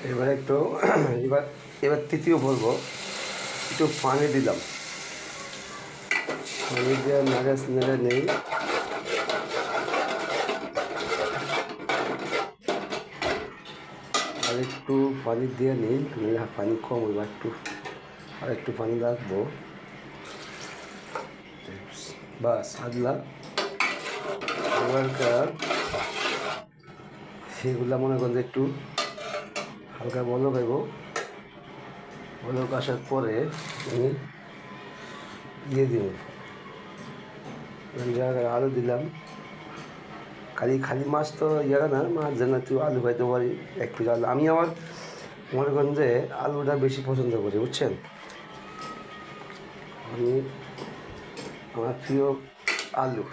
এবার একটু এবার এবার তৃতীয় বলবো, একটু পানি দিলাম, পানি দিয়ে নেড়ে নেই। আর একটু পানি দিয়ে নিই, পানি কম, এবার আর একটু পানি রাখবো। বাস আদলা এবারকার সেগুলো মনে করেন যে একটু হালকা বলক আইব, বলক আসার পরে আমি দিয়ে দিব জায়গায় আলু দিলাম। খালি মাছ তো ইয়ে না, মাছ যেন একটু আলু খাইতে পারি, এক পিস আলু। আমি আমার মনে করেন যে আলুটা বেশি পছন্দ করি, বুঝছেন। আমি আমার প্রিয় আলু।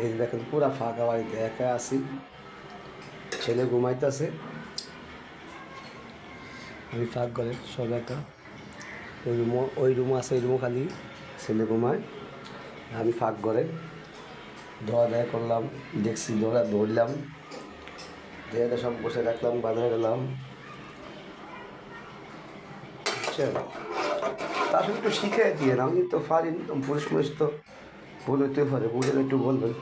এই দেখেন পুরা ফাঁকা বাড়িতে একা আছি, ছেলে ঘুমাইতেছে, আমি ফাঁক করে সব একা। ওই রুমও আছে, ওই রুমও খালি, ছেলে ঘুমায়, আমি ফাঁক করে ধোয়া দেয়া করলাম, দেখছি ধরলাম, দেয়াটা সব বসে রাখলাম, বাঁধা গেলাম, বুঝছেন। তার সঙ্গে একটু শিখে দিয়ে না, আমি তো পারি, পুরুষ মানুষ তো ভুল হইতেও পারে, বুঝলে একটু বলবেন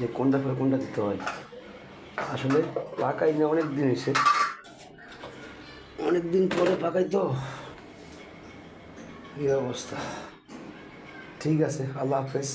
যে কোনটা ফেলে কোনটা দিতে হয়। আসলে পাকাই না অনেক দিন এসে, অনেক দিন পরে পাকাই তো, এই অবস্থা। ঠিক আছে, আল্লাহ হাফেজ।